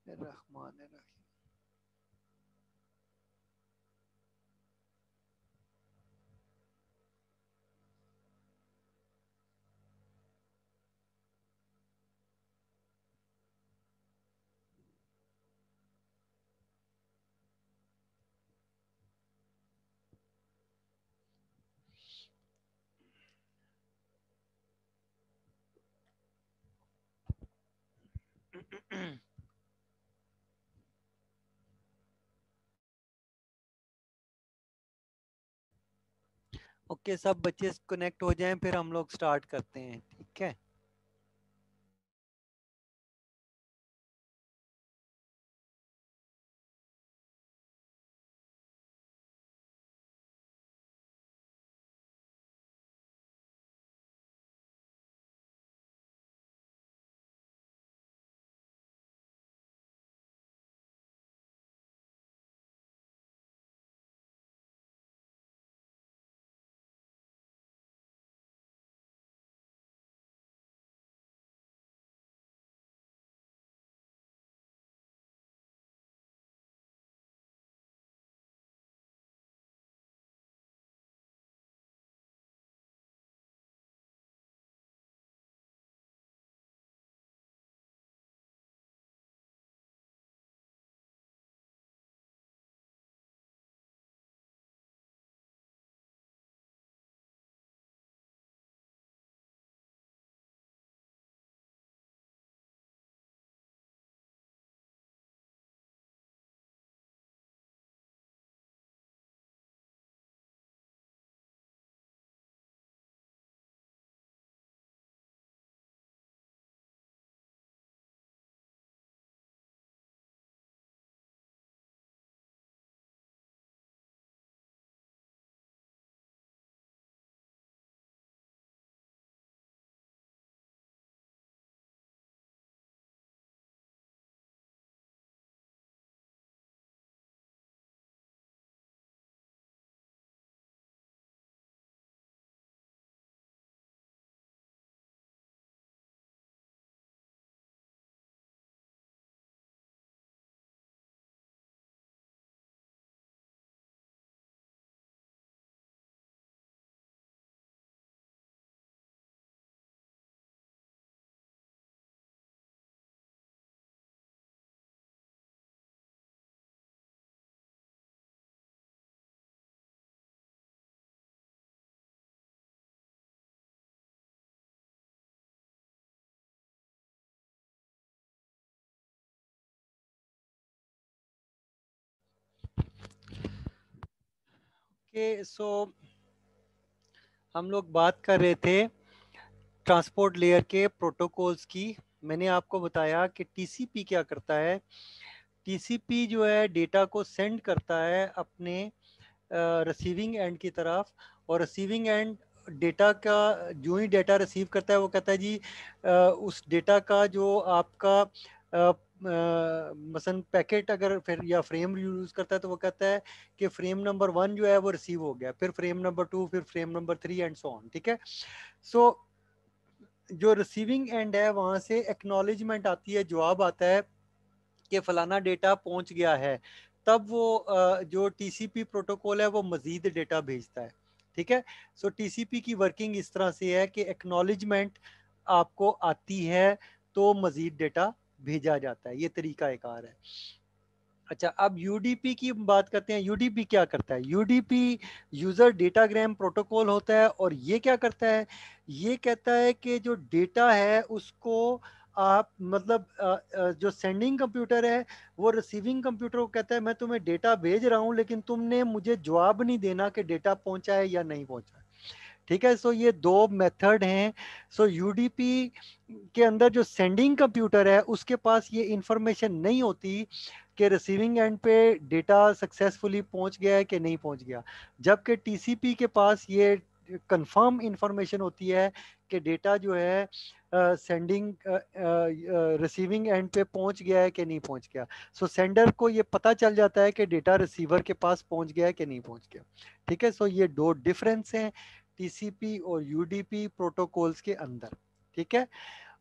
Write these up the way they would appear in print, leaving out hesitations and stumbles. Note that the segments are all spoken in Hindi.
रहमान रहीम। ओके, सब बच्चे कनेक्ट हो जाएं, फिर हम लोग स्टार्ट करते हैं, ठीक है। ओके, सो हम लोग बात कर रहे थे ट्रांसपोर्ट लेयर के प्रोटोकॉल्स की। मैंने आपको बताया कि टीसीपी क्या करता है। टीसीपी जो है डेटा को सेंड करता है अपने रिसीविंग एंड की तरफ, और रिसीविंग एंड डेटा का जो ही डेटा रिसीव करता है वो कहता है जी उस डेटा का जो आपका मसलन पैकेट अगर फिर या फ्रेम यूज़ करता है तो वो कहता है कि फ्रेम नंबर 1 जो है वो रिसीव हो गया, फिर फ्रेम नंबर 2, फिर frame number 3 and so on, ठीक है। सो जो रिसीविंग एंड है वहाँ से एक्नॉलेजमेंट आती है, जवाब आता है कि फलाना डेटा पहुंच गया है। तब वो जो टीसीपी प्रोटोकॉल है वो मजीद डेटा भेजता है, ठीक है। सो टीसीपी की वर्किंग इस तरह से है कि एक्नॉलेजमेंट आपको आती है तो मजीद डेटा भेजा जाता है, ये तरीका एक और है। अच्छा, अब यूडीपी की बात करते हैं। यूडीपी क्या करता है? यूडीपी यूजर डेटाग्राम प्रोटोकॉल होता है, और ये क्या करता है? ये कहता है कि जो डेटा है उसको आप मतलब जो सेंडिंग कंप्यूटर है वो रिसीविंग कंप्यूटर को कहता है मैं तुम्हें डेटा भेज रहा हूं, लेकिन तुमने मुझे जवाब नहीं देना कि डेटा पहुंचा है या नहीं पहुंचा है, ठीक है। सो ये दो मेथड हैं। सो यूडीपी के अंदर जो सेंडिंग कंप्यूटर है उसके पास ये इंफॉर्मेशन नहीं होती कि रिसीविंग एंड पे डेटा सक्सेसफुली पहुंच गया है कि नहीं पहुंच गया, जबकि टीसीपी के पास ये कंफर्म इंफॉर्मेशन होती है कि डेटा जो है सेंडिंग रिसीविंग एंड पे पहुंच गया है कि नहीं पहुंच गया। सो सेंडर को ये पता चल जाता है कि डेटा रिसीवर के पास पहुंच गया है कि नहीं पहुंच गया, ठीक है। सो ये दो डिफरेंस हैं टीसीपी और यूडीपी प्रोटोकॉल्स के अंदर, ठीक है।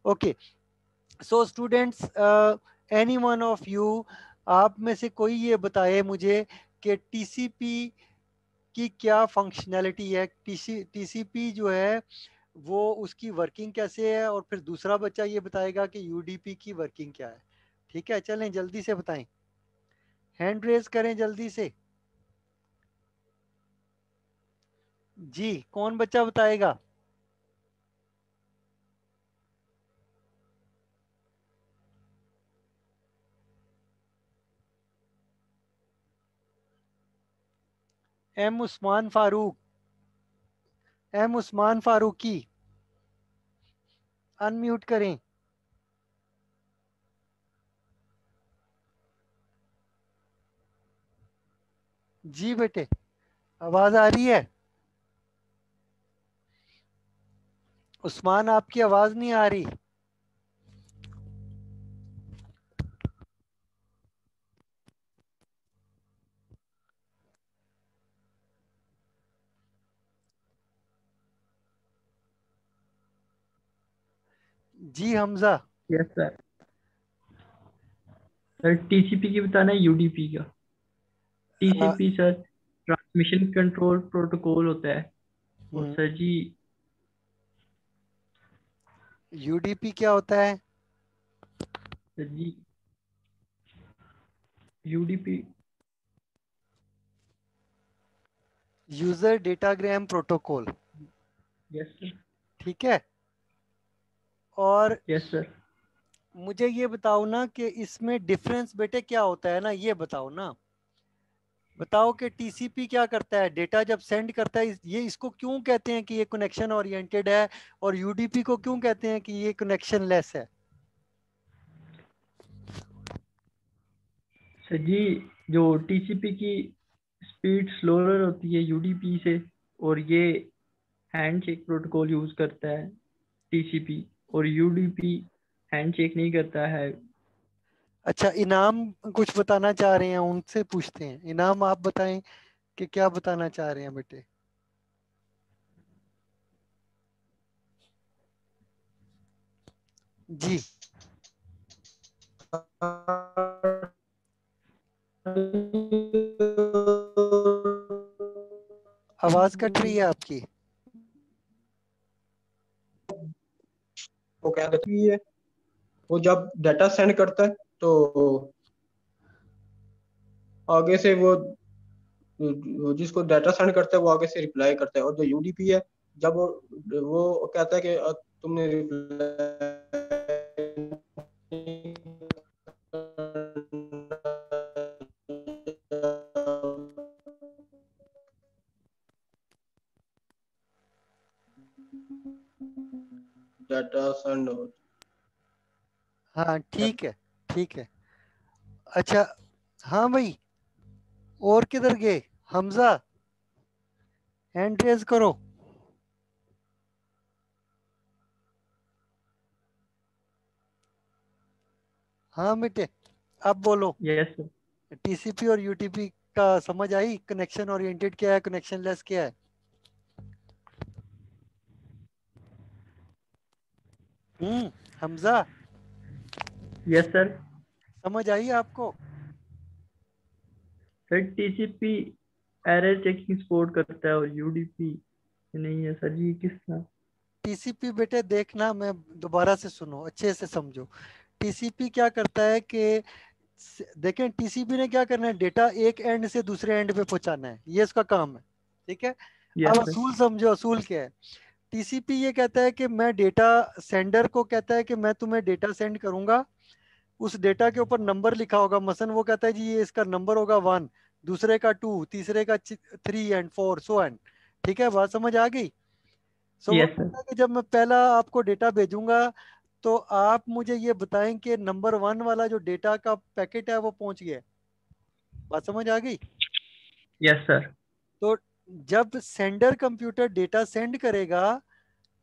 Okay, so students any one of you, आप में से कोई ये बताए मुझे कि टीसीपी की क्या फंक्शनैलिटी है, टीसीपी जो है वो उसकी वर्किंग कैसे है, और फिर दूसरा बच्चा ये बताएगा कि यूडीपी की वर्किंग क्या है। ठीक है, चलें जल्दी से बताएं, हैंड रेज करें जल्दी से। जी, कौन बच्चा बताएगा? M Usman Farooq, M Usman Farooqui, unmute करें। जी बेटे, आवाज आ रही है? उस्मान, आपकी आवाज नहीं आ रही। जी Hamza. Yes sir. Sir TCP की बताना है यूडीपी का। TCP sir transmission control protocol होता है। और सर जी यूडीपी क्या होता है? Sir ji UDP. User datagram protocol. Yes sir. ठीक है, और यस सर। मुझे ये बताओ ना कि इसमें डिफरेंस बेटे क्या होता है ना, ये बताओ ना। बताओ कि टीसीपी क्या करता है, डेटा जब सेंड करता है, ये इसको क्यों कहते हैं कि ये कनेक्शन ओरिएंटेड है, और यूडीपी को क्यों कहते हैं कि ये कनेक्शन लेस है? सर जी जो टीसीपी की स्पीड स्लोअर होती है यूडीपी से, और ये हैंडशेक प्रोटोकॉल यूज करता है टीसीपी, और यूडीपी हैंडशेक नहीं करता है। अच्छा, इनाम कुछ बताना चाह रहे हैं, उनसे पूछते हैं। इनाम आप बताएं कि क्या बताना चाह रहे हैं बेटे। जी, आवाज कट रही है आपकी। वो क्या कहती है, वो जब डाटा सेंड करता है तो आगे से वो जिसको डाटा सेंड करता है वो आगे से रिप्लाई करता है। और जो यूडीपी है, जब वो कहता है कि तुमने डाटा सेंड हो। हाँ ठीक है, ठीक है। अच्छा, हाँ भाई, और किधर गए? हमजा, हैंड रेज करो। हाँ बेटे, अब बोलो। Yes sir. टीसीपी और यूटीपी का समझ आई? कनेक्शन ओरिएंटेड क्या है, कनेक्शन लेस क्या है? Hamza, yes sir. समझ आई आपको? Sir TCP error checking support करता है और यूडीपी नहीं है सर जी, किस तरह? टीसीपी बेटे देखना, मैं दोबारा से सुनो, अच्छे से समझो। टीसीपी क्या करता है कि देखें, टीसीपी ने क्या करना है, डेटा एक एंड से दूसरे एंड पे पहुंचाना है, ये इसका काम है। ठीक है, यस अब सर। असूल समझो, असूल क्या है। टीसीपी ये कहता है कि मैं डेटा, सेंडर को कहता है कि मैं तुम्हें डेटा सेंड करूंगा। उस डेटा के ऊपर नंबर लिखा होगा, मसलन वो कहता है जी ये इसका नंबर होगा 1, दूसरे का 2, तीसरे का 3 एंड 4 सो एंड। ठीक है, बात समझ आ गई? सो वो यस सर। कहता है कि जब मैं पहला आपको डेटा भेजूंगा, तो आप मुझे ये बताएं कि नंबर 1 वाला जो डेटा का पैकेट है वो पहुंच गया है। बात समझ आ गई? Yes sir. तो जब सेंडर कंप्यूटर डेटा सेंड करेगा,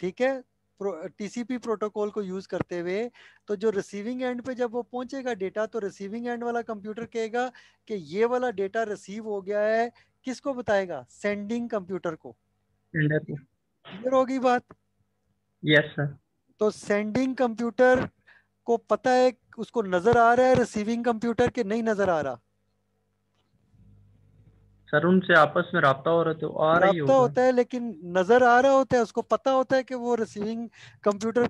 ठीक है, टीसीपी प्रोटोकॉल को यूज करते हुए, तो जो रिसीविंग एंड पे जब वो पहुंचेगा डेटा, तो रिसीविंग एंड वाला कंप्यूटर कहेगा कि ये वाला डेटा रिसीव हो गया है। किसको बताएगा? सेंडिंग कंप्यूटर को। सेंडर को। क्लियर हो गई बात? Yes sir. तो सेंडिंग कंप्यूटर उसको पता है, उसको नजर आ रहा है रिसीविंग कंप्यूटर के नहीं नजर आ रहा? सर उनसे आपस में राब्ता हो रहा तो आ रहा ही राब्ता होगा। होता है लेकिन नजर आ रहा होता है, उसको पता होता है कि वो रिसीविंग कंप्यूटर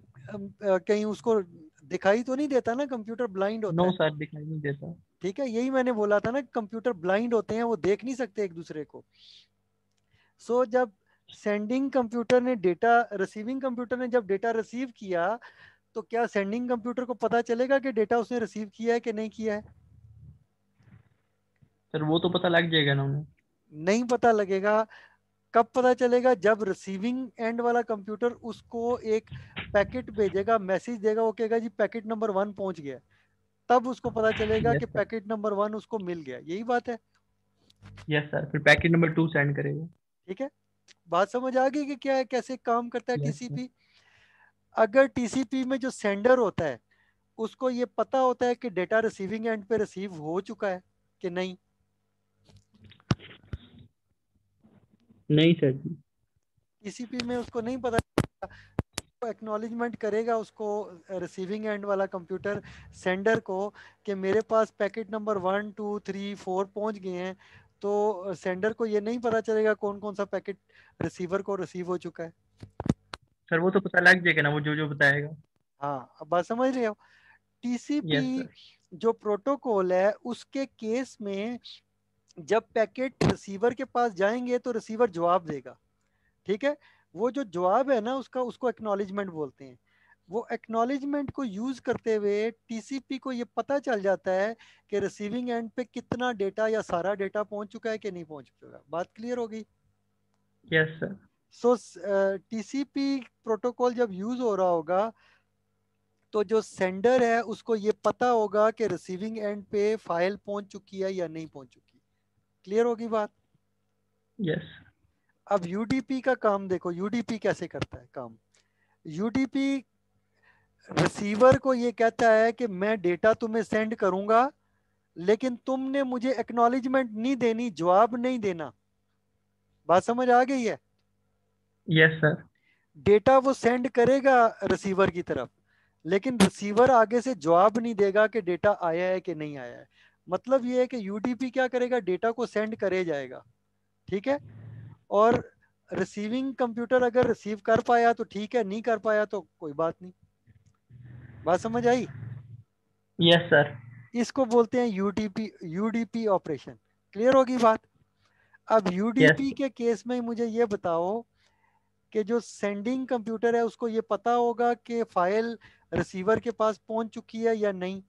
कहीं उसको दिखाई तो नहीं देता ना, कंप्यूटर ब्लाइंड होता नो है। सर, दिखाई नहीं देता। ठीक है, यही मैंने बोला था ना, कंप्यूटर ब्लाइंड होते हैं, वो देख नहीं सकते एक दूसरे को। सो जब सेंडिंग कंप्यूटर ने डेटा, रिसीविंग कंप्यूटर ने जब डेटा रिसीव किया, तो क्या सेंडिंग कंप्यूटर को पता चलेगा कि डेटा उसने रिसीव किया है कि नहीं किया है? सर वो तो पता लग जाएगा ना उन्हें। नहीं पता लगेगा। कब पता चलेगा? जब रिसीविंग एंड वाला कंप्यूटर उसको एक पैकेट भेजेगा, मैसेज देगा, वो कहेगा जी पैकेट नंबर 1 पहुंच गया, तब उसको पता चलेगा कि यस सर। पैकेट नंबर 1 उसको मिल गया। यही बात है। यस सर, फिर पैकेट नंबर 2 सेंड करेगा। ठीक है, बात समझ आ गई कि क्या है, कैसे काम करता है यस सर। टीसीपी? अगर टीसीपी में जो सेंडर होता है उसको ये पता होता है कि डेटा रिसीविंग एंड पे रिसीव हो चुका है कि नहीं? नहीं सर जी। टीसीपी में उसको नहीं पता, एक्नॉलेजमेंट करेगा उसको रिसीविंग एंड वाला कंप्यूटर सेंडर को कि मेरे पास पैकेट नंबर 1 2 3 4 पहुंच गए हैं, तो सेंडर को ये नहीं पता चलेगा कौन कौन सा पैकेट रिसीवर को रिसीव हो चुका है। सर वो तो पता लग जाएगा ना, वो जो जो बताएगा। हाँ, अब बात समझ रहे हो? Yes TCP sir. जो प्रोटोकॉल है उसके केस में जब पैकेट रिसीवर के पास जाएंगे तो रिसीवर जवाब देगा। ठीक है, वो जो जवाब है ना उसका, उसको एक्नॉलेजमेंट बोलते हैं। वो एक्नॉलेजमेंट को यूज करते हुए टीसीपी को ये पता चल जाता है कि रिसीविंग एंड पे कितना डेटा या सारा डेटा पहुंच चुका है कि नहीं पहुंच चुका। बात क्लियर होगी? Yes sir. So TCP protocol जब यूज हो रहा होगा तो जो सेंडर है उसको ये पता होगा कि रिसीविंग एंड पे फाइल पहुंच चुकी है या नहीं पहुंच चुकी। क्लियर होगी बात? यस। अब यूडीपी का काम देखो, यूडीपी कैसे करता है काम। यूडीपी रिसीवर को ये कहता है कि मैं डेटा तुम्हें सेंड करूंगा, लेकिन तुमने मुझे एक्नॉलेजमेंट नहीं देनी, जवाब नहीं देना। बात समझ आ गई है? Yes sir. डेटा वो सेंड करेगा रिसीवर की तरफ, लेकिन रिसीवर आगे से जवाब नहीं देगा कि डेटा आया है कि नहीं आया है। मतलब ये है कि यूडीपी क्या करेगा, डेटा को सेंड करे जाएगा। ठीक है, और रिसीविंग कंप्यूटर अगर रिसीव कर पाया तो ठीक है, नहीं कर पाया तो कोई बात नहीं। बात समझ आई? Yes sir. इसको बोलते हैं यूडीपी, यूडीपी ऑपरेशन। क्लियर होगी बात? अब यस। यूडीपी के केस में मुझे ये बताओ कि जो सेंडिंग कंप्यूटर है उसको ये पता होगा कि फाइल रिसीवर के पास पहुंच चुकी है या नहीं?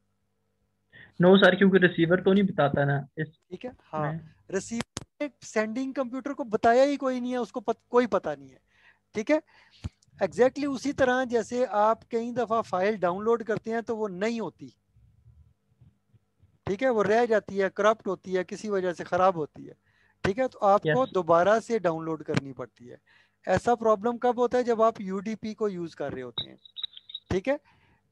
नो सर, क्योंकि रिसीवर तो नहीं बताता ना ठीक है, हाँ। इसमें। रिसीवर ने सेंडिंग कंप्यूटर को बताया ही कोई नहीं है, उसको कोई पता नहीं है। ठीक है, एग्जैक्टली उसी तरह जैसे आप कई दफा फाइल डाउनलोड करते हैं तो वो नहीं होती। ठीक है, वो रह जाती है, करप्ट होती है, किसी वजह से खराब होती है। ठीक है, तो आपको यस। दोबारा से डाउनलोड करनी पड़ती है। ऐसा प्रॉब्लम कब होता है? जब आप यूडीपी को यूज कर रहे होते हैं। ठीक है,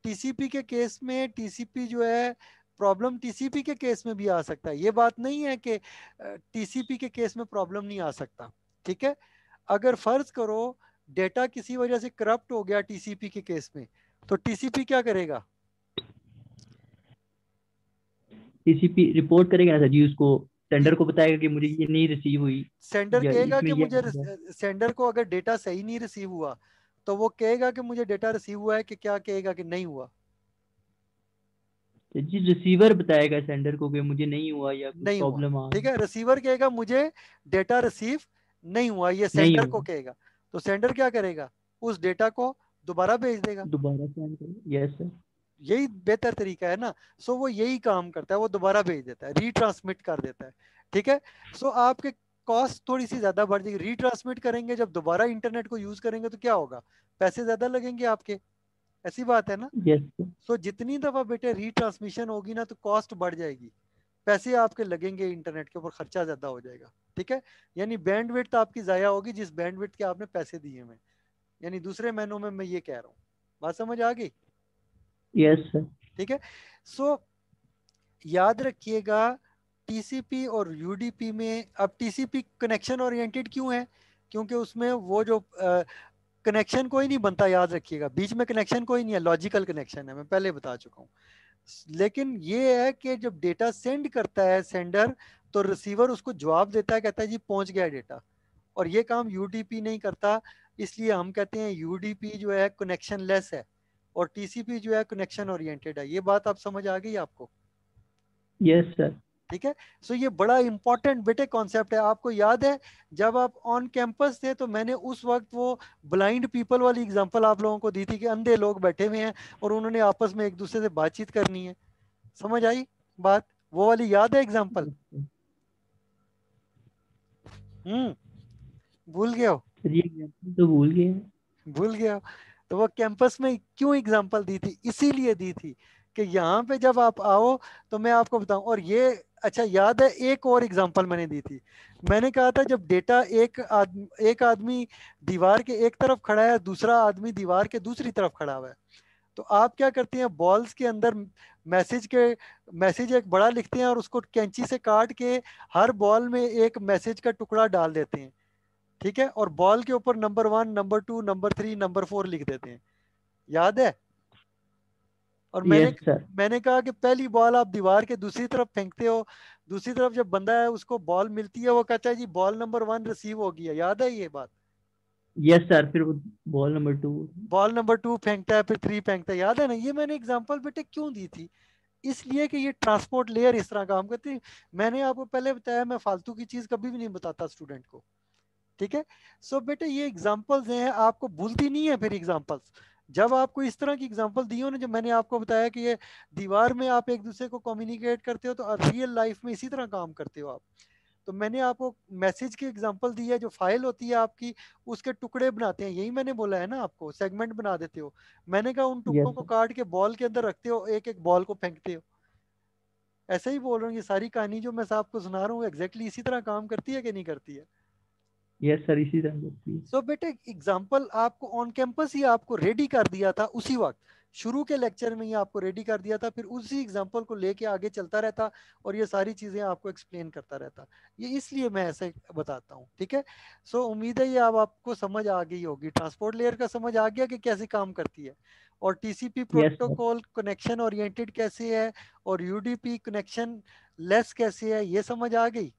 टीसीपी के केस में टीसीपी जो है, प्रॉब्लम टीसीपी के केस में भी आ सकता है, ये बात नहीं है कि टीसीपी के केस में प्रॉब्लम नहीं आ सकता। ठीक है, अगर फर्ज करो डेटा किसी वजह से करप्ट हो गया टीसीपी के केस में, तो टीसीपी क्या करेगा? टीसीपी रिपोर्ट करेगा ना सर जी उसको। सेंडर को बताएगा कि मुझे ये नहीं रिसीव हुई, सेंडर या कहेगा इसमें कि ये मुझे, error है। सेंडर को अगर डेटा सही नहीं रिसीव हुआ तो वो कहेगा कि मुझे डेटा रिसीव हुआ है, कि क्या कहेगा कि नहीं हुआ? तो जी रिसीवर बताएगा सेंडर को कि मुझे नहीं हुआ या कुछ नहीं हुआ। प्रॉब्लम आ ठीक है, रिसीवर कहेगा मुझे डेटा रिसीव नहीं हुआ, ये नहीं सेंडर को हुआ। कहेगा। तो सेंडर क्या करेगा? उस डेटा को दोबारा भेज देगा। दोबारा सेंड करो। Yes sir. यही बेहतर तरीका है ना। सो वो यही काम करता है, वो दोबारा भेज देता है, रीट्रांसमिट कर देता है। ठीक है, सो आपके कॉस्ट थोड़ी सी ज्यादा बढ़ जाएगी। रीट्रांसमिट करेंगे जब दोबारा इंटरनेट को यूज करेंगे तो क्या होगा? पैसे ज्यादा लगेंगे आपके। ऐसी बात है ना। Yes sir. सो जितनी दफा बेटे रीट्रांसमिशन होगी ना तो कॉस्ट बढ़ जाएगी, पैसे आपके लगेंगे, इंटरनेट के ऊपर खर्चा ज्यादा हो जाएगा। ठीक है, यानी बैंडविड्थ आपकी जाया होगी जिस बैंडविड्थ के आपने पैसे दिए हुए। यानी दूसरे महीनों में मैं ये कह रहा हूँ। बात समझ आ गई? Yes sir. ठीक है, सो याद रखिएगा टीसीपी और यूडीपी में, अब टीसीपी कनेक्शन ओरिएंटेड क्यों है? क्योंकि उसमें वो जो कनेक्शन कोई नहीं बनता, याद रखिएगा, बीच में कनेक्शन कोई नहीं है, लॉजिकल कनेक्शन है, मैं पहले बता चुका हूँ। लेकिन ये है कि जब डेटा सेंड करता है सेंडर, तो रिसीवर उसको जवाब देता है, कहता है जी पहुंच गया डेटा, और ये काम यूडीपी नहीं करता। इसलिए हम कहते हैं यूडीपी जो है कनेक्शन लेस है और टीसीपी जो है कनेक्शन ओरिएंटेड है। ये बात आप समझ आ गई आपको? Yes sir. ठीक है। सो ये बड़ा इंपॉर्टेंट बेटे कॉन्सेप्ट है। आपको याद है जब आप ऑन कैंपस थे तो मैंने उस वक्त वो ब्लाइंड पीपल वाली एग्जांपल आप लोगों को दी थी कि अंधे लोग बैठे हुए हैं और उन्होंने आपस में एक दूसरे से बातचीत करनी है। समझ आई बात? वो वाली याद है एग्जांपल? भूल गए हो? ये एग्जांपल तो भूल गए हैं। भूल गया? तो वो कैंपस में क्यों एग्जांपल दी थी? इसीलिए दी थी कि यहाँ पे जब आप आओ तो मैं आपको बताऊं। और ये अच्छा याद है एक और एग्जांपल मैंने दी थी, मैंने कहा था जब डेटा एक आदमी दीवार के एक तरफ खड़ा है, दूसरा आदमी दीवार के दूसरी तरफ खड़ा हुआ है, तो आप क्या करते हैं, बॉल्स के अंदर मैसेज एक बड़ा लिखते हैं और उसको कैंची से काट के हर बॉल में एक मैसेज का टुकड़ा डाल देते हैं, ठीक है, और बॉल के ऊपर नंबर 1, नंबर 2, नंबर 3, नंबर 4 लिख देते हैं। याद है? और मैंने यस सर। मैंने कहा कि पहली बॉल आप दीवार के दूसरी तरफ फेंकते हो, दूसरी तरफ जब बंदा है उसको बॉल मिलती है, वो कहता है जी बॉल नंबर 1 रिसीव हो गया। याद है ये बात? यस सर, फिर वो बॉल नंबर 2। बॉल नंबर 2 फेंकता है, फिर 3 फेंकता है। याद है ना? ये मैंने एग्जांपल बेटे क्यों दी थी? इसलिए कि ये ट्रांसपोर्ट लेयर इस तरह काम करती है। मैंने आपको पहले बताया मैं फालतू की चीज कभी भी नहीं बताता स्टूडेंट को, ठीक है। सो बेटे ये एग्जांपल्स हैं, आपको भूलती नहीं है फिर एग्जांपल्स। जब आपको इस तरह की एग्जांपल दी हो ना, जो मैंने आपको बताया कि ये दीवार में आप एक दूसरे को कम्युनिकेट करते हो, तो रियल लाइफ में इसी तरह काम करते हो आप। तो मैंने आपको मैसेज की एग्जांपल दी है, जो फाइल होती है आपकी उसके टुकड़े बनाते हैं, यही मैंने बोला है ना आपको, सेगमेंट बना देते हो। मैंने कहा उन टुकड़ों यस को सर। काट के बॉल के अंदर रखते हो, एक एक बॉल को फेंकते हो। ऐसे ही बोल रहा हूँ, ये सारी कहानी जो मैं आपको सुना रहा हूँ एग्जैक्टली इसी तरह काम करती है कि नहीं करती है? यस सर, इसी तरह होती है। सो बेटे एग्जाम्पल आपको ऑन कैंपस ही आपको रेडी कर दिया था, उसी वक्त शुरू के लेक्चर में ही आपको रेडी कर दिया था, फिर उसी एग्जाम्पल को लेके आगे चलता रहता और ये सारी चीजें आपको एक्सप्लेन करता रहता। ये इसलिए मैं ऐसे बताता हूँ, ठीक है। सो उम्मीद है ये अब आपको समझ आ गई होगी, ट्रांसपोर्ट लेयर का समझ आ गया कि कैसे काम करती है, और TCP yes sir. Protocol connection oriented कैसे है और यूडीपी कनेक्शन लेस कैसे है, ये समझ आ गई।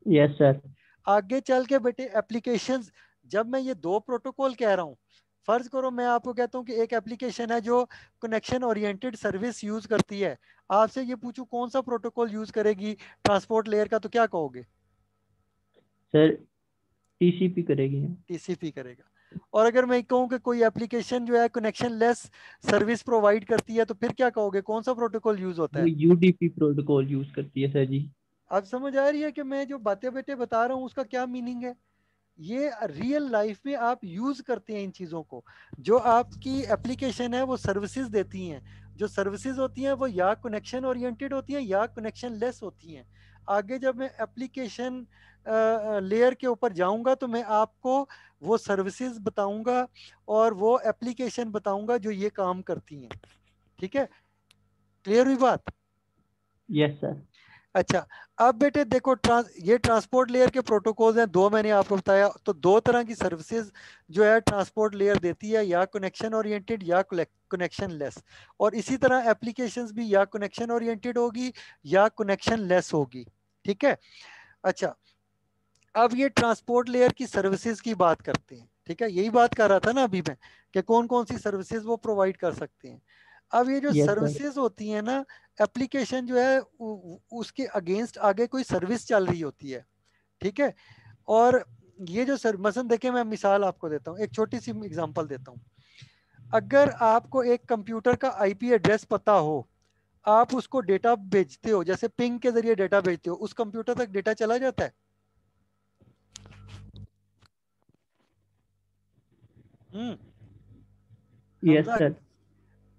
Yes sir. आगे चल के बेटे एप्लीकेशंस, जब मैं ये दो प्रोटोकॉल कह रहा हूँ, फर्ज करो मैं आपको कहता हूँ कि एक एप्लीकेशन है जो कनेक्शन ओरिएंटेड सर्विस यूज करती है, आपसे ये पूछूं कौन सा प्रोटोकॉल यूज करेगी ट्रांसपोर्ट लेयर का, तो क्या कहोगे? सर टीसीपी करेगी। टीसीपी करेगा। और अगर मैं कहूँ कि कोई एप्लीकेशन जो है कनेक्शन लेस सर्विस प्रोवाइड करती है, तो फिर क्या कहोगे, कौन सा प्रोटोकॉल यूज होता वो है? यूडीपी प्रोटोकॉल यूज करती है सर जी। अब समझ आ रही है कि मैं जो बातें बेटे बता रहा हूँ उसका क्या मीनिंग है? ये रियल लाइफ में आप यूज करते हैं इन चीजों को। जो आपकी एप्लीकेशन है वो सर्विसेज देती हैं, जो सर्विसेज होती हैं वो या कनेक्शन ओरिएंटेड होती हैं या कनेक्शन लेस होती हैं। आगे जब मैं एप्लीकेशन लेयर के ऊपर जाऊंगा तो मैं आपको वो सर्विसेज बताऊंगा और वो एप्लीकेशन बताऊंगा जो ये काम करती हैं, ठीक है। क्लियर हुई बात? Yes sir. अच्छा, अब बेटे देखो ये ट्रांसपोर्ट लेयर के प्रोटोकॉल्स हैं दो, मैंने आपको बताया। तो दो तरह की सर्विसेज जो है ट्रांसपोर्ट लेयर देती है, या कनेक्शन ओरिएंटेड या कनेक्शन लेस। और इसी तरह एप्लीकेशंस भी या कनेक्शन ओरिएंटेड होगी या कनेक्शन लेस होगी, ठीक है। अच्छा, अब ये ट्रांसपोर्ट लेयर की सर्विसेज की बात करते हैं, ठीक है। यही बात कर रहा था ना अभी मैं कि कौन कौन सी सर्विसेज वो प्रोवाइड कर सकते हैं। अब ये जो यस सर। सर्विसेज होती है ना, एप्लीकेशन जो है उसके अगेंस्ट आगे कोई सर्विस चल रही होती है, ठीक है। और ये जो मसलन देखिए, मैं मिसाल आपको देता हूँ, एक छोटी सी एग्जांपल देता हूँ। अगर आपको एक कंप्यूटर का आईपी एड्रेस पता हो, आप उसको डेटा भेजते हो, जैसे पिंग के जरिए डेटा भेजते हो, उस कंप्यूटर तक डेटा चला जाता है। Yes Hamza, sir.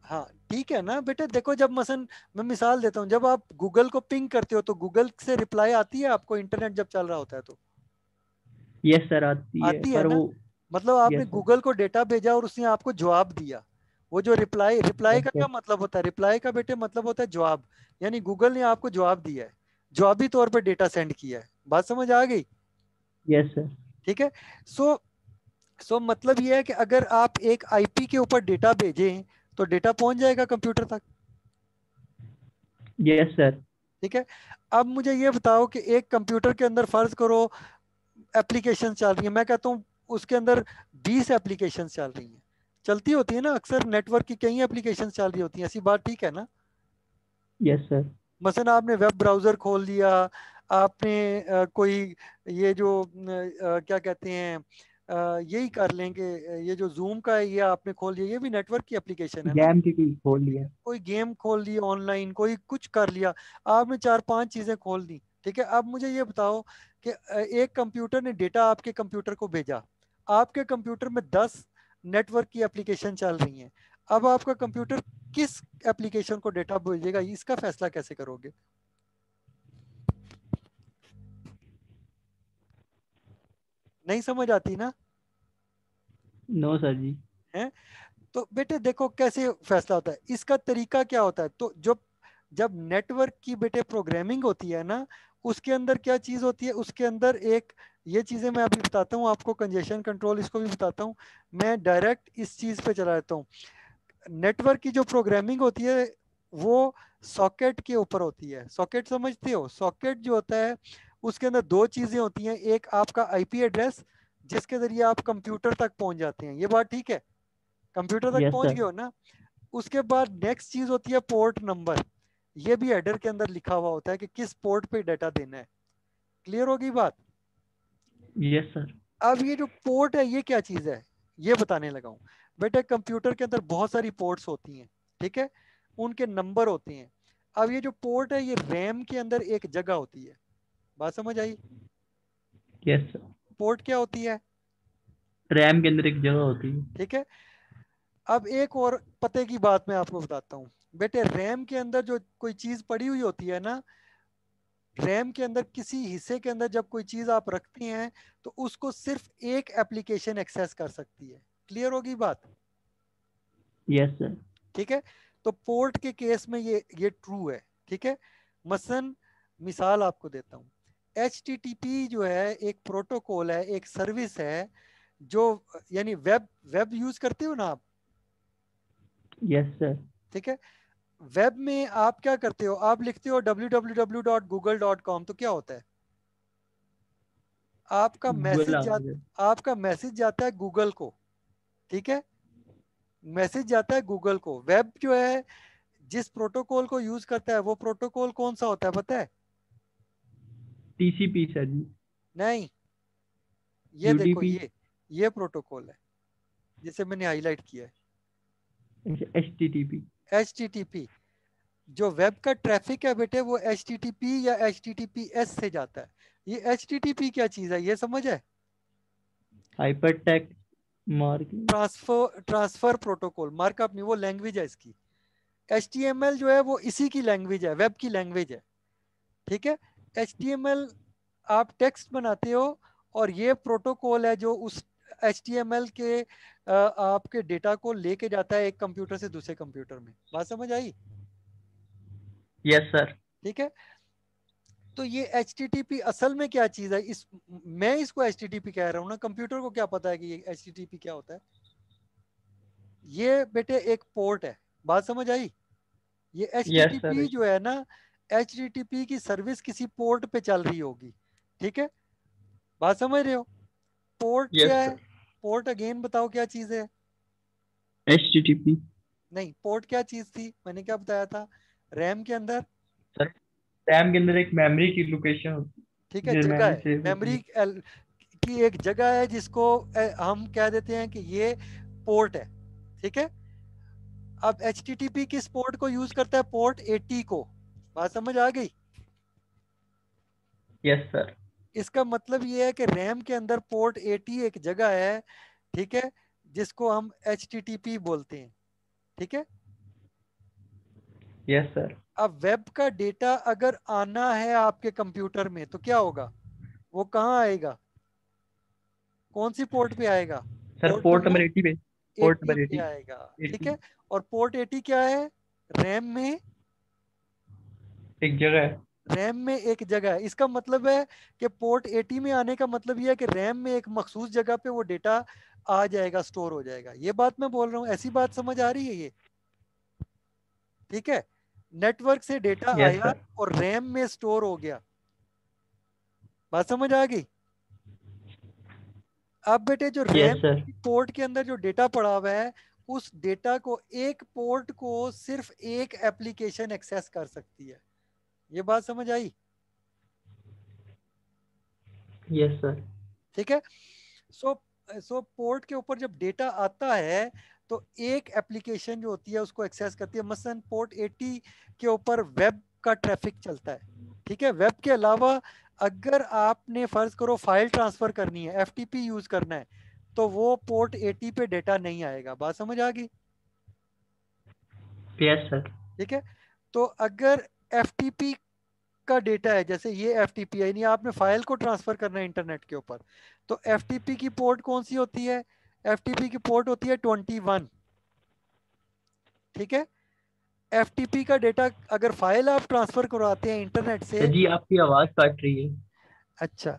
हाँ ठीक है ना बेटे। देखो जब मसन मैं मिसाल देता हूँ, जब आप गूगल को पिंग करते हो तो गूगल से रिप्लाई आती है आपको, इंटरनेट जब चल रहा होता है तो यस सर, आती है आती है पर ना। वो। मतलब आपने यस सर। गूगल को डेटा भेजा और उसने आपको जवाब दिया। वो जो रिप्लाई रिप्लाई यस का क्या सर। मतलब होता है? रिप्लाई का बेटे मतलब होता है जवाब, यानी गूगल ने आपको जवाब दिया है, जवाबी तौर पे डेटा सेंड किया है। बात समझ आ गई? Yes sir. ठीक है। सो सो मतलब ये है कि अगर आप एक आईपी के ऊपर डेटा भेजें तो डेटा पहुंच जाएगा कंप्यूटर तक। Yes sir. ठीक है, अब मुझे ये बताओ कि एक कंप्यूटर के अंदर फर्ज करो एप्लीकेशन चल रही है, मैं कहता हूँ उसके अंदर 20 एप्लीकेशन चल रही हैं, चलती होती है ना, अक्सर नेटवर्क की कई एप्लीकेशन चल रही होती हैं, ऐसी बात ठीक है ना। Yes sir. मसलन आपने वेब ब्राउजर खोल लिया, आपने कोई ये जो क्या कहते हैं यही कर लेंगे, ये जो जूम का है ये आपने खोल लिया, ये भी नेटवर्क की एप्लीकेशन है ना। गैम की खोल लिया। कोई गेम खोल लिया ऑनलाइन, कोई कुछ कर लिया, आपने 4-5 चीजें खोल दी। ठीक है, अब मुझे ये बताओ कि एक कंप्यूटर ने डेटा आपके कंप्यूटर को भेजा, आपके कंप्यूटर में 10 नेटवर्क की एप्लीकेशन चल रही हैं, अब आपका कंप्यूटर किस एप्लीकेशन को डेटा भेजेगा, इसका फैसला कैसे करोगे? नहीं समझ आती ना? नो सर जी। है, तो बेटे देखो कैसे फैसला होता है, इसका तरीका क्या होता है। तो जब नेटवर्क की बेटे प्रोग्रामिंग होती है ना, उसके अंदर क्या चीज होती है, उसके अंदर एक, ये चीजें मैं अभी बताता हूँ आपको, कंजेशन कंट्रोल इसको भी बताता हूँ, मैं डायरेक्ट इस चीज पे चला जाता हूँ। नेटवर्क की जो प्रोग्रामिंग होती है वो सॉकेट के ऊपर होती है। सॉकेट समझते हो? सॉकेट जो होता है उसके अंदर दो चीजें होती हैं, एक आपका आईपी एड्रेस जिसके जरिए आप कंप्यूटर तक पहुंच जाते हैं, ये बात ठीक है, कंप्यूटर तक यस पहुंच सर। गए हो ना। उसके बाद नेक्स्ट चीज होती है पोर्ट नंबर, ये भी हेडर के अंदर लिखा हुआ होता है कि किस पोर्ट पे डाटा देना है। क्लियर होगी बात? Yes sir. अब ये जो पोर्ट है ये क्या चीज है, ये बताने लगा हूं। बेटा कंप्यूटर के अंदर बहुत सारी पोर्ट्स होती हैं, ठीक है, उनके नंबर होते हैं। अब ये जो पोर्ट है ये रैम के अंदर एक जगह होती है, बात समझ आई? Yes sir. पोर्ट क्या होती है? रैम के अंदर एक जगह होती है। ठीक है, अब एक और पते की बात मैं आपको बताता हूँ। बेटे रैम के अंदर जो कोई चीज पड़ी हुई होती है ना, रैम के अंदर किसी हिस्से के अंदर जब कोई चीज आप रखते हैं तो उसको सिर्फ एक एप्लीकेशन एक्सेस कर सकती है। क्लियर होगी बात? Yes sir. ठीक है, तो पोर्ट के केस में ये ट्रू है। ठीक है, मसलन मिसाल आपको देता हूँ, HTTP जो है एक प्रोटोकॉल है, एक सर्विस है, जो यानी वेब वेब यूज करते हो ना आप? Yes sir. ठीक है, वेब में आप क्या करते हो, आप लिखते हो www.google.com, तो क्या होता है, आपका गूगल मैसेज आ जा गया। आपका मैसेज जाता है गूगल को। ठीक है, मैसेज जाता है गूगल को। वेब जो है जिस प्रोटोकॉल को यूज करता है वो प्रोटोकॉल कौन सा होता है पता है? टीसीपी सर जी। नहीं, ये देखो, यूडीपी। ये प्रोटोकॉल है जिसे मैंने हाईलाइट किया है, एचटीटीपी। HTTP। जो वेब का ट्रैफिक है बेटे वो HTTP या HTTPS से जाता है। ये HTTP क्या चीज है, ये समझ है? Hypertext marking. Transfer protocol, markup नहीं, वो लैंग्वेज है इसकी। HTML जो है वो इसी की लैंग्वेज है, वेब की लैंग्वेज है। ठीक है, HTML आप टेक्स्ट बनाते हो, और ये प्रोटोकॉल है जो उस HTML के आपके डेटा को लेके जाता है एक कंप्यूटर से दूसरे कंप्यूटर में। बात समझ आई? Yes sir. ठीक है, तो ये HTTP असल में क्या चीज है, मैं इसको HTTP कह रहा हूँ ना, कंप्यूटर को क्या पता है कि ये HTTP क्या होता है? ये बेटे एक पोर्ट है, बात समझ आई? ये यस सर। HTTP जो है ना, HTTP की सर्विस किसी पोर्ट पे चल रही होगी। ठीक है, बात समझ रहे हो? पोर्ट यस क्या है? सर। पोर्ट अगेन बताओ क्या चीज है? एचटीटीपी। नहीं, पोर्ट क्या चीज थी, मैंने क्या बताया था? रैम के अंदर, सर रैम के अंदर एक मेमोरी की लोकेशन होती ठीक है है, जो जगह मेमोरी है, सेव होती मेमोरी है। की एक जगह है जिसको हम कह देते हैं कि ये पोर्ट है। ठीक है, अब HTTP किस पोर्ट को यूज करता है? पोर्ट 80 को। बात समझ आ गई? Yes sir. इसका मतलब ये है कि रैम के अंदर पोर्ट 80 एक जगह है, ठीक है, जिसको हम HTTP बोलते हैं। ठीक है, यस सर। अब वेब का डेटा अगर आना है आपके कंप्यूटर में तो क्या होगा, वो कहाँ आएगा, कौन सी पोर्ट पे आएगा? Sir port port number number 80 पे। पोर्ट 80 नंबर पे 80। आएगा। ठीक 80 है, और पोर्ट 80 क्या है? रैम में, एक जगह है। रैम में एक जगह है। इसका मतलब है कि पोर्ट 80 में आने का मतलब यह है कि रैम में एक मखसूस जगह पे वो डेटा आ जाएगा, स्टोर हो जाएगा। ये बात मैं बोल रहा हूँ, ऐसी बात समझ आ रही है ये? ठीक है, नेटवर्क से डेटा यस आया सर। और रैम में स्टोर हो गया। बात समझ आ गई? अब बेटे जो रैम यस सर। पोर्ट के अंदर जो डेटा पड़ा हुआ है, उस डेटा को एक पोर्ट को सिर्फ एक एप्लीकेशन एक्सेस कर सकती है। ये बात समझ आई? Yes sir. ठीक है। सो सो पोर्ट के ऊपर जब डेटा आता है तो एक एप्लीकेशन जो होती है उसको एक्सेस करती है। मसलन पोर्ट 80 के ऊपर वेब का ट्रैफिक चलता है। ठीक है, वेब के अलावा अगर आपने फर्ज करो फाइल ट्रांसफर करनी है, एफटीपी यूज करना है, तो वो पोर्ट 80 पे डेटा नहीं आएगा। बात समझ आ गई? Yes sir. ठीक है, तो अगर एफटीपी का डेटा है, जैसे ये एफटीपी है, यानी आपने फाइल को ट्रांसफर करना है इंटरनेट के ऊपर, तो एफटीपी की पोर्ट कौन सी होती है? एफटीपी की पोर्ट होती है 21। ठीक है, एफटीपी का डेटा अगर फाइल आप ट्रांसफर करवाते हैं इंटरनेट से। जी आपकी आवाज कट रही है। अच्छा,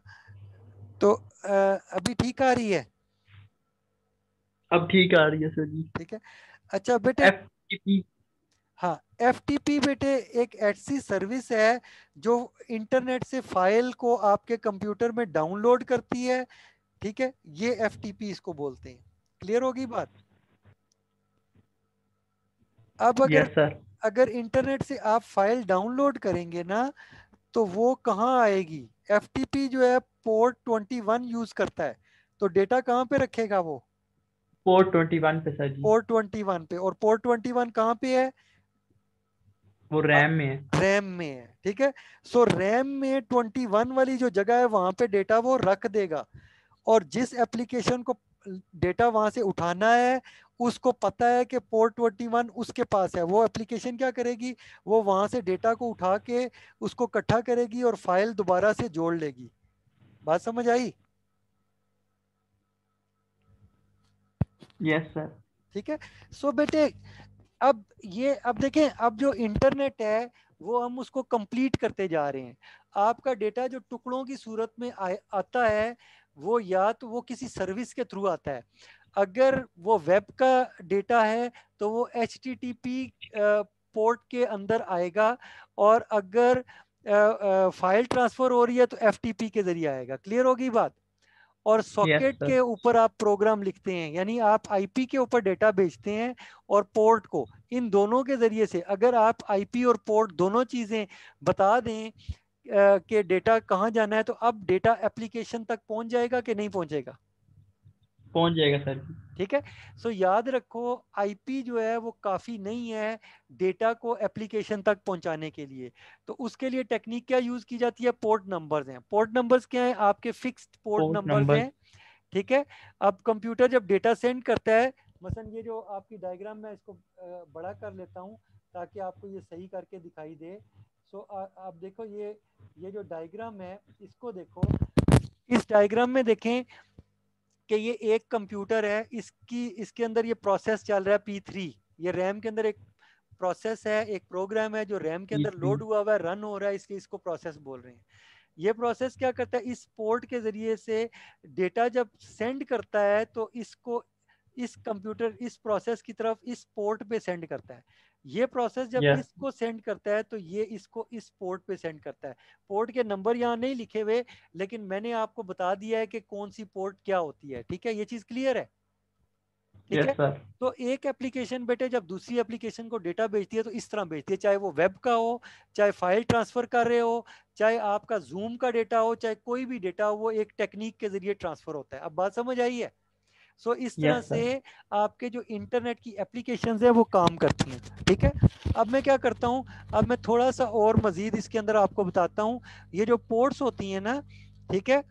तो अभी ठीक आ रही है? अब ठीक आ रही है सर जी। ठीक है, अच्छा बेटे। FTP। हाँ, एफटीपी बेटे एक ऐसी सर्विस है जो इंटरनेट से फाइल को आपके कंप्यूटर में डाउनलोड करती है। ठीक है, ये एफटीपी इसको बोलते हैं। क्लियर होगी बात? अब अगर यस सर। अगर इंटरनेट से आप फाइल डाउनलोड करेंगे ना, तो वो कहाँ आएगी? एफटीपी जो है पोर्ट 21 यूज करता है, तो डेटा कहाँ पे रखेगा वो? पोर्ट 21 पे सर जी। पोर्ट 21 पे। और पोर्ट 21 कहाँ पे है? वो रैम में है। रैम में है। ठीक है, सो रैम में 21 वाली जो जगह है वहां पे डेटा वो रख देगा। और जिस एप्लीकेशन को डेटा वहां से उठाना है, उसको पता है कि पोर्ट 21 उसके पास है, वो एप्लीकेशन क्या करेगी? वो वहां से डेटा को उठा के उसको इकट्ठा करेगी और फाइल दोबारा से जोड़ लेगी। बात समझ आई? Yes sir. ठीक है, सो बेटे अब देखें, अब जो इंटरनेट है वो हम उसको कंप्लीट करते जा रहे हैं। आपका डेटा जो टुकड़ों की सूरत में आता है, वो या तो वो किसी सर्विस के थ्रू आता है। अगर वो वेब का डेटा है तो वो HTTP पोर्ट के अंदर आएगा। और अगर फाइल ट्रांसफर हो रही है तो FTP के जरिए आएगा। क्लियर होगी बात? और यस सॉकेट सर। के ऊपर आप प्रोग्राम लिखते हैं, यानी आप आईपी के ऊपर डेटा भेजते हैं और पोर्ट को। इन दोनों के जरिए से अगर आप आईपी और पोर्ट दोनों चीजें बता दें कि डेटा कहाँ जाना है, तो अब डेटा एप्लीकेशन तक पहुंच जाएगा कि नहीं पहुंचेगा? पहुंच जाएगा सर जी। ठीक है, सो याद रखो आईपी जो है वो काफी नहीं है डेटा को एप्लीकेशन तक पहुंचाने के लिए। तो उसके लिए टेक्निक क्या यूज की जाती है? पोर्ट नंबर्स हैं। पोर्ट नंबर्स क्या है? आपके fixed port port numbers number. हैं। ठीक है, अब कंप्यूटर जब डेटा सेंड करता है, मसलन ये जो आपकी डायग्राम में इसको बड़ा कर लेता हूँ ताकि आपको ये सही करके दिखाई दे। सो आप देखो ये जो डायग्राम है इसको देखो। इस डायग्राम में देखें कि ये एक कंप्यूटर है, इसके अंदर ये प्रोसेस चल रहा है P3। ये रैम के अंदर एक प्रोसेस है, एक प्रोग्राम है जो रैम के अंदर P3। लोड हुआ हुआ है, रन हो रहा है, इसलिए इसको प्रोसेस बोल रहे हैं। ये प्रोसेस क्या करता है? इस पोर्ट के जरिए से डेटा जब सेंड करता है तो इसको इस कंप्यूटर इस प्रोसेस की तरफ इस पोर्ट पे सेंड करता है। ये प्रोसेस जब यस। इसको सेंड करता है तो ये इसको इस पोर्ट पे सेंड करता है। पोर्ट के नंबर यहाँ नहीं लिखे हुए, लेकिन मैंने आपको बता दिया है कि कौन सी पोर्ट क्या होती है। ठीक है, ये चीज क्लियर है? ठीक यस है, सर। तो एक एप्लीकेशन बेटे जब दूसरी एप्लीकेशन को डेटा भेजती है तो इस तरह भेजती है, चाहे वो वेब का हो, चाहे फाइल ट्रांसफर कर रहे हो, चाहे आपका जूम का डेटा हो, चाहे कोई भी डेटा हो, वो एक टेक्निक के जरिए ट्रांसफर होता है। अब बात समझ आई है? सो इस तरह यस से सर। आपके जो इंटरनेट की एप्लीकेशंस है वो काम करती हैं। ठीक है, अब मैं क्या करता हूँ, अब मैं थोड़ा सा और मजीद इसके अंदर आपको बताता हूँ। ये जो पोर्ट्स होती हैं ना, ठीक है,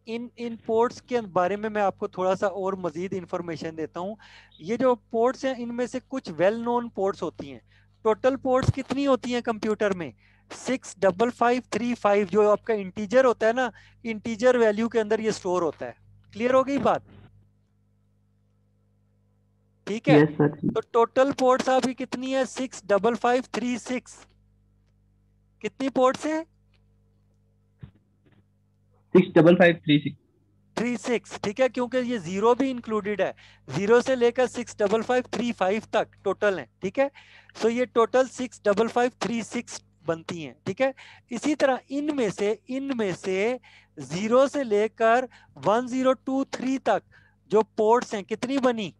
इन इन पोर्ट्स के बारे में मैं आपको थोड़ा सा और मजीद इंफॉर्मेशन देता हूँ। ये जो पोर्ट्स हैं इनमें से कुछ वेल नोन पोर्ट्स होती हैं। टोटल पोर्ट्स कितनी होती हैं कंप्यूटर में? 65535, जो आपका इंटीजर होता है ना, इंटीजर वैल्यू के अंदर ये स्टोर होता है। क्लियर हो गई बात? ठीक है, यस सर जी। तो टोटल पोर्ट्स आपकी कितनी है? 65536। कितनी पोर्ट्स है? 65536। 65536, ठीक है, क्योंकि ये 0 भी इंक्लूडेड है, 0 से लेकर 65535 तक टोटल है, ठीक है। सो ये टोटल 65536 बनती हैं, ठीक है। इसी तरह इनमें से 0 से लेकर 1023 तक जो पोर्ट्स हैं कितनी बनी,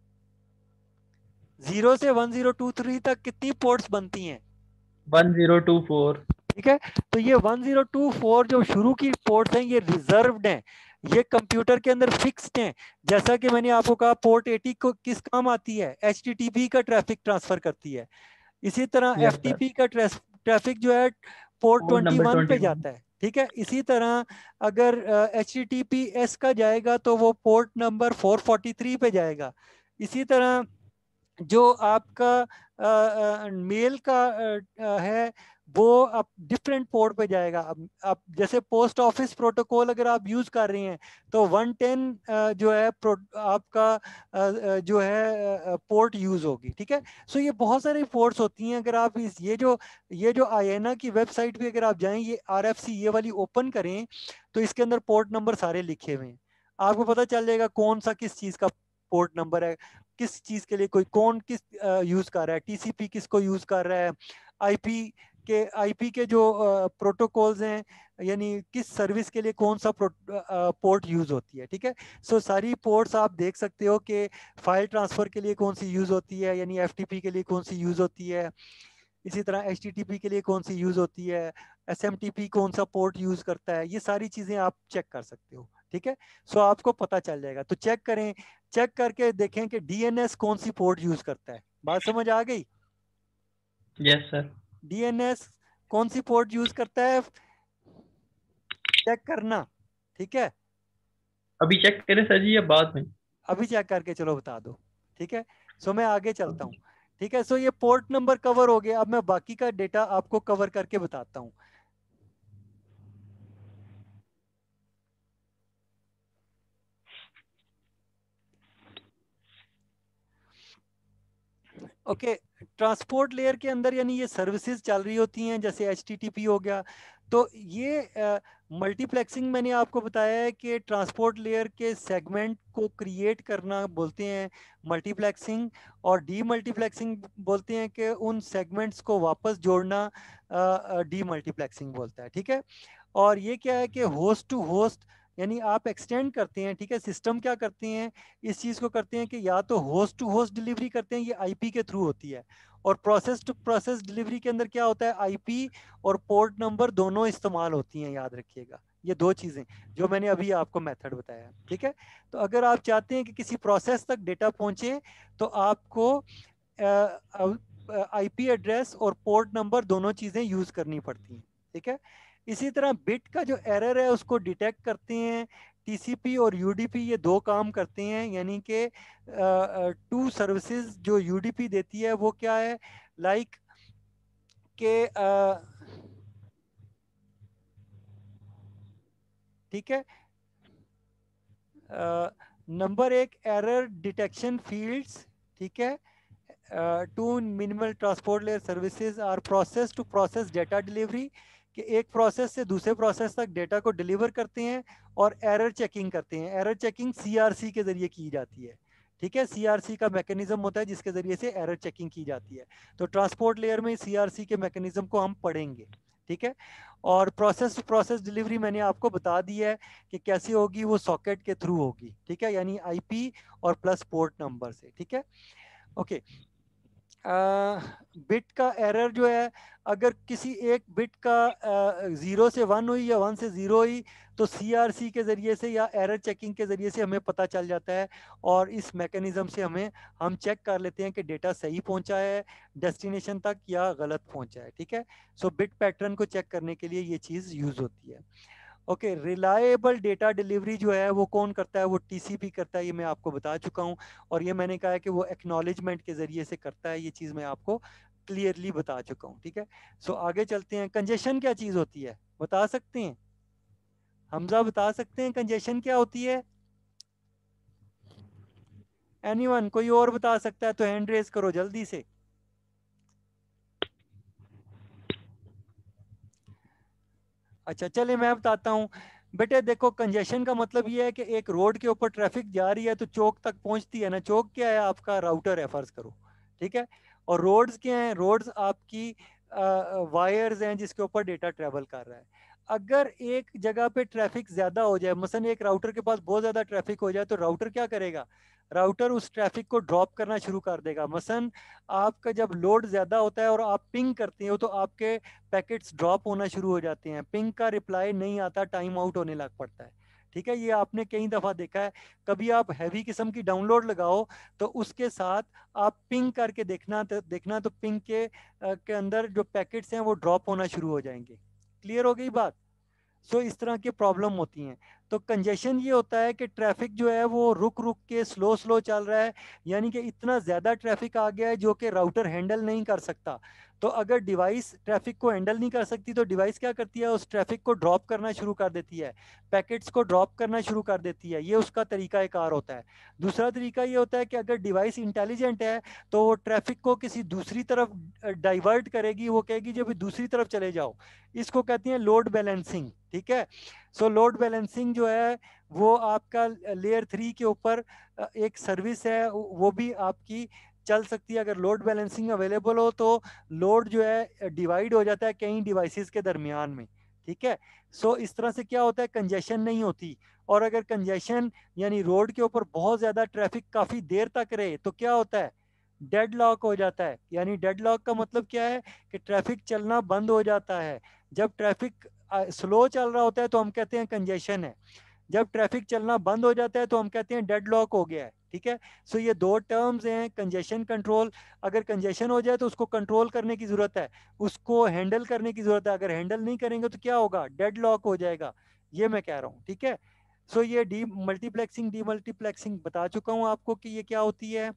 0 से 1023 तक कितनी पोर्ट्स बनती हैं, 1024। ठीक है। तो ये 1024 जो शुरू की पोर्ट्स हैं ये रिजर्व्ड हैं, ये कंप्यूटर के अंदर फिक्स्ड हैं। जैसा कि मैंने आपको कहा पोर्ट 80 को किस काम आती है, HTTP का ट्रैफिक ट्रांसफर करती है। इसी तरह यस सर। FTP का ट्रैफिक जो है पोर्ट पोर्ट नंबर 21 पे 21। जाता है, ठीक है। इसी तरह अगर HTTPS का जाएगा तो वो पोर्ट नंबर 443 पे जाएगा। इसी तरह जो आपका मेल का है वो अब डिफरेंट पोर्ट पे जाएगा। अब जैसे पोस्ट ऑफिस प्रोटोकॉल अगर आप यूज कर रहे हैं तो 110 जो है जो है पोर्ट यूज होगी, ठीक है। सो ये बहुत सारी पोर्ट्स होती हैं। अगर आप ये जो आईएनए की वेबसाइट पे अगर आप जाएं, ये RFC ये वाली ओपन करें तो इसके अंदर पोर्ट नंबर सारे लिखे हुए हैं। आपको पता चल जाएगा कौन सा किस चीज का पोर्ट नंबर है, किस चीज के लिए कोई कौन किस यूज कर रहा है, TCP किसको यूज कर रहा है, आईपी के जो प्रोटोकॉल्स हैं, यानी किस सर्विस के लिए कौन सा पोर्ट यूज होती है, ठीक है। सो सारी पोर्ट्स आप देख सकते हो कि फाइल ट्रांसफर के लिए कौन सी यूज होती है, यानी FTP के लिए कौन सी यूज होती है। इसी तरह HTTP के लिए कौन सी यूज होती है, SMTP कौन सा पोर्ट यूज करता है, ये सारी चीजें आप चेक कर सकते हो, ठीक है। सो आपको पता चल जाएगा। तो चेक करें, चेक करके देखें कि DNS कौन सी पोर्ट यूज करता है। बात समझ आ गई? Yes sir. DNS कौन सी पोर्ट यूज करता है, चेक करना, ठीक है। अभी चेक करें सर जी या बाद में? अभी चेक करके चलो बता दो, ठीक है। सो मैं आगे चलता हूँ, ठीक है। सो ये पोर्ट नंबर कवर हो गया। अब मैं बाकी का डेटा आपको कवर करके बताता हूँ। ओके, ट्रांसपोर्ट लेयर के अंदर यानी ये सर्विसेज चल रही होती हैं, जैसे HTTP हो गया। तो ये मल्टीप्लेक्सिंग मैंने आपको बताया है कि ट्रांसपोर्ट लेयर के सेगमेंट को क्रिएट करना बोलते हैं मल्टीप्लेक्सिंग, और डीमल्टीप्लेक्सिंग बोलते हैं कि उन सेगमेंट्स को वापस जोड़ना डीमल्टीप्लेक्सिंग बोलता है, ठीक है। और ये क्या है कि होस्ट टू होस्ट यानी आप एक्सटेंड करते हैं, ठीक है। सिस्टम क्या करते हैं, इस चीज को करते हैं कि या तो होस्ट टू होस्ट डिलीवरी करते हैं, ये IP के थ्रू होती है। और प्रोसेस टू प्रोसेस डिलीवरी के अंदर क्या होता है, IP और पोर्ट नंबर दोनों इस्तेमाल होती हैं, याद रखिएगा। ये दो चीजें जो मैंने अभी आपको मेथड बताया, ठीक है। तो अगर आप चाहते हैं कि किसी प्रोसेस तक डेटा पहुंचे तो आपको IP एड्रेस और पोर्ट नंबर दोनों चीजें यूज करनी पड़ती हैं, ठीक है। इसी तरह बिट का जो एरर है उसको डिटेक्ट करते हैं TCP और UDP, ये दो काम करते हैं। यानी कि टू सर्विसेज जो UDP देती है वो क्या है, लाइक के ठीक है, नंबर एक एरर डिटेक्शन फील्ड्स, ठीक है। To minimal transport layer services are process to process data delivery, कि एक प्रोसेस से दूसरे प्रोसेस तक डेटा को डिलीवर करते हैं और एरर चेकिंग करते हैं। एरर चेकिंग CRC के जरिए की जाती है, ठीक है। CRC का मैकेनिज्म होता है जिसके जरिए से एरर चेकिंग की जाती है। तो ट्रांसपोर्ट लेयर में CRC के मैकेनिज्म को हम पढ़ेंगे, ठीक है। और प्रोसेस टू प्रोसेस डिलीवरी मैंने आपको बता दी है कि कैसे होगी, वो सॉकेट के थ्रू होगी, ठीक है, यानी IP और प्लस पोर्ट नंबर से, ठीक है। ओके, बिट का एरर जो है, अगर किसी एक बिट का 0 से 1 हुई या 1 से 0 हुई तो CRC के ज़रिए से या एरर चेकिंग के ज़रिए से हमें पता चल जाता है। और इस मैकेनिज्म से हम चेक कर लेते हैं कि डेटा सही पहुंचा है डेस्टिनेशन तक या गलत पहुंचा है, ठीक है। सो बिट पैटर्न को चेक करने के लिए ये चीज़ यूज़ होती है। ओके, रिलायबल डेटा डिलीवरी जो है वो कौन करता है, वो TCP करता है, ये मैं आपको बता चुका हूँ। और ये मैंने कहा है कि वो एक्नॉलेजमेंट के जरिए से करता है, ये चीज़ मैं आपको क्लियरली बता चुका हूँ, ठीक है। सो आगे चलते हैं। कंजेशन क्या चीज़ होती है, बता सकते हैं? हमजा बता सकते हैं कंजेशन क्या होती है? एनीवन, कोई और बता सकता है तो हैंड रेज करो जल्दी से। अच्छा चलिए मैं बताता हूँ। बेटे देखो, कंजेशन का मतलब ये है कि एक रोड के ऊपर ट्रैफिक जा रही है तो चौक तक पहुंचती है ना। चौक क्या है? आपका राउटर है, फर्ज करो, ठीक है। और रोड्स क्या हैं? रोड्स आपकी वायर्स हैं जिसके ऊपर डेटा ट्रेवल कर रहा है। अगर एक जगह पे ट्रैफिक ज्यादा हो जाए, मसलन एक राउटर के पास बहुत ज्यादा ट्रैफिक हो जाए, तो राउटर क्या करेगा? राउटर उस ट्रैफिक को ड्रॉप करना शुरू कर देगा। मसलन आपका जब लोड ज्यादा होता है और आप पिंग करते हो तो आपके पैकेट्स ड्रॉप होना शुरू हो जाते हैं, पिंग का रिप्लाई नहीं आता, टाइम आउट होने लग पड़ता है। ठीक है, ये आपने कई दफा देखा है। कभी आप हैवी किस्म की डाउनलोड लगाओ तो उसके साथ आप पिंग करके देखना तो पिंग के अंदर जो पैकेट्स हैं वो ड्रॉप होना शुरू हो जाएंगे। क्लियर हो गई बात? सो इस तरह की प्रॉब्लम होती हैं। तो कंजेशन ये होता है कि ट्रैफिक जो है वो रुक रुक के स्लो स्लो चल रहा है, यानी कि इतना ज़्यादा ट्रैफिक आ गया है जो कि राउटर हैंडल नहीं कर सकता। तो अगर डिवाइस ट्रैफिक को हैंडल नहीं कर सकती तो डिवाइस क्या करती है? उस ट्रैफिक को ड्रॉप करना शुरू कर देती है, पैकेट्स को ड्रॉप करना शुरू कर देती है। ये उसका तरीका कार होता है। दूसरा तरीका ये होता है कि अगर डिवाइस इंटेलिजेंट है तो वो ट्रैफिक को किसी दूसरी तरफ डाइवर्ट करेगी, वो कहेगी जब दूसरी तरफ चले जाओ। इसको कहती हैं लोड बैलेंसिंग। ठीक है। सो लोड बैलेंसिंग जो है वो आपका लेयर 3 के ऊपर एक सर्विस है, वो भी आपकी चल सकती है। अगर लोड बैलेंसिंग अवेलेबल हो तो लोड जो है डिवाइड हो जाता है कई डिवाइसेस के दरमियान में। ठीक है। सो इस तरह से क्या होता है? कंजेशन नहीं होती। और अगर कंजेशन यानी रोड के ऊपर बहुत ज़्यादा ट्रैफिक काफ़ी देर तक रहे तो क्या होता है? डेड लॉक हो जाता है। यानी डेड लॉक का मतलब क्या है? कि ट्रैफिक चलना बंद हो जाता है। जब ट्रैफिक स्लो चल रहा होता है तो हम कहते हैं कंजेशन है। जब ट्रैफिक चलना बंद हो जाता है तो हम कहते हैं डेड लॉक हो गया है। ठीक है। सो ये दो टर्म्स हैं, कंजेशन कंट्रोल। अगर कंजेशन हो जाए तो उसको कंट्रोल करने की जरूरत है, उसको हैंडल करने की जरूरत है। अगर हैंडल नहीं करेंगे तो क्या होगा? डेड लॉक हो जाएगा। ये मैं कह रहा हूँ। ठीक है। सो ये डी मल्टीप्लेक्सिंग बता चुका हूँ आपको कि ये क्या होती है।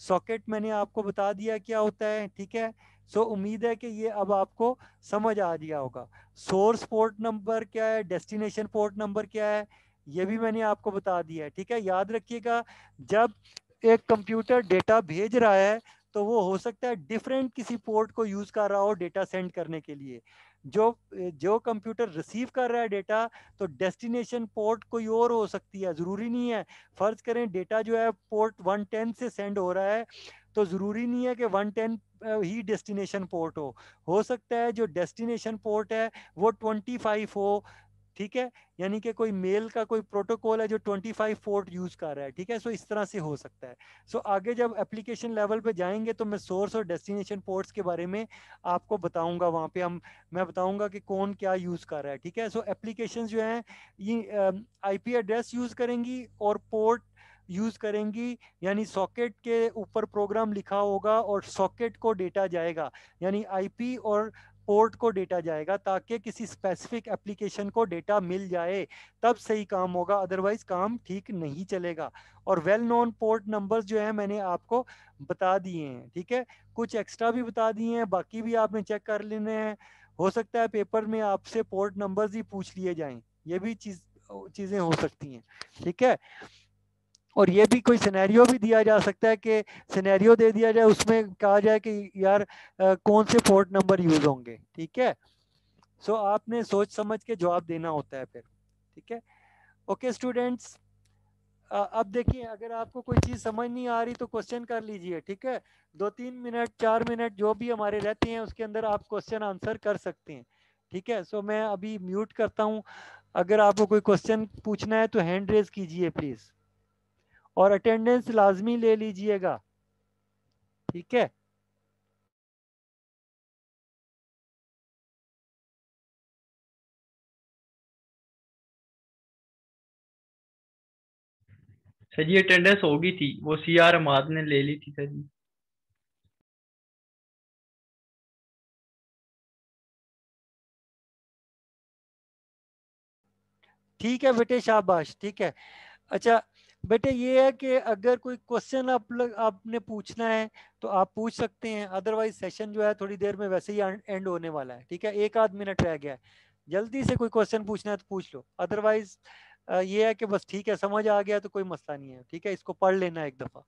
सॉकेट मैंने आपको बता दिया क्या होता है। ठीक है। सो उम्मीद है कि ये अब आपको समझ आ गया होगा। सोर्स पोर्ट नंबर क्या है, डेस्टिनेशन पोर्ट नंबर क्या है, ये भी मैंने आपको बता दिया है। ठीक है। याद रखिएगा, जब एक कंप्यूटर डेटा भेज रहा है तो वो हो सकता है डिफरेंट किसी पोर्ट को यूज कर रहा हो डेटा सेंड करने के लिए। जो जो कंप्यूटर रिसीव कर रहा है डेटा, तो डेस्टिनेशन पोर्ट कोई और हो सकती है, जरूरी नहीं है। फर्ज करें डेटा जो है पोर्ट 110 से सेंड हो रहा है, तो जरूरी नहीं है कि 110 ही डेस्टिनेशन पोर्ट हो सकता है जो डेस्टिनेशन पोर्ट है वो 25 हो। ठीक है। यानी कि कोई मेल का कोई प्रोटोकॉल है जो 25 पोर्ट यूज कर रहा है। ठीक है। सो इस तरह से हो सकता है। सो आगे जब एप्लीकेशन लेवल पे जाएंगे तो मैं सोर्स और डेस्टिनेशन पोर्ट्स के बारे में आपको बताऊंगा। वहां पे मैं बताऊंगा कि कौन क्या यूज कर रहा है। ठीक है। सो एप्लीकेशन जो है ये आईपी एड्रेस यूज करेंगी और पोर्ट यूज करेंगी। यानी सॉकेट के ऊपर प्रोग्राम लिखा होगा और सॉकेट को डेटा जाएगा, यानी आईपी और पोर्ट को डेटा जाएगा, ताकि किसी स्पेसिफिक एप्लीकेशन को डेटा मिल जाए, तब सही काम होगा, अदरवाइज काम ठीक नहीं चलेगा। और वेल नोन पोर्ट नंबर्स जो है मैंने आपको बता दिए हैं। ठीक है। कुछ एक्स्ट्रा भी बता दिए हैं, बाकी भी आपने चेक कर लेने हैं। हो सकता है पेपर में आपसे पोर्ट नंबर्स ही पूछ लिए जाएं, ये भी चीजें हो सकती हैं। ठीक है। और ये भी कोई सिनेरियो भी दिया जा सकता है कि सिनेरियो दे दिया जाए, उसमें कहा जाए कि यार कौन से पोर्ट नंबर यूज होंगे। ठीक है। सो आपने सोच समझ के जवाब देना होता है फिर। ठीक है। ओके स्टूडेंट्स, अब देखिए, अगर आपको कोई चीज़ समझ नहीं आ रही तो क्वेश्चन कर लीजिए। ठीक है। 2-3 मिनट 4 मिनट जो भी हमारे रहते हैं उसके अंदर आप क्वेश्चन आंसर कर सकते हैं। ठीक है। सो मैं अभी म्यूट करता हूँ। अगर आपको कोई क्वेश्चन पूछना है तो हैंड रेज कीजिए प्लीज़, और अटेंडेंस लाजमी ले लीजिएगा। ठीक है। सर जी अटेंडेंस हो गई थी, वो सीआर हमाद ने ले ली थी सर जी। ठीक है बेटे, शाबाश। ठीक है। अच्छा बेटे, ये है कि अगर कोई क्वेश्चन आपने पूछना है तो आप पूछ सकते हैं, अदरवाइज सेशन जो है थोड़ी देर में वैसे ही एंड होने वाला है। ठीक है। 1 आध मिनट रह गया है, जल्दी से कोई क्वेश्चन पूछना है तो पूछ लो, अदरवाइज ये है कि बस ठीक है, समझ आ गया तो कोई मसला नहीं है। ठीक है। इसको पढ़ लेना एक दफा।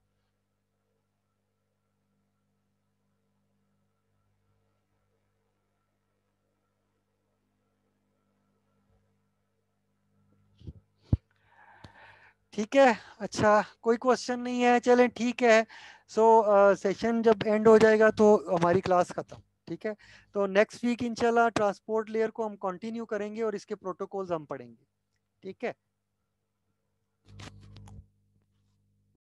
ठीक है, अच्छा कोई क्वेश्चन नहीं है, चलें ठीक है। सो सेशन जब एंड हो जाएगा तो हमारी क्लास खत्म। ठीक है, तो नेक्स्ट वीक इंशाल्लाह ट्रांसपोर्ट लेयर को हम कंटिन्यू करेंगे और इसके प्रोटोकॉल्स हम पढ़ेंगे। ठीक है।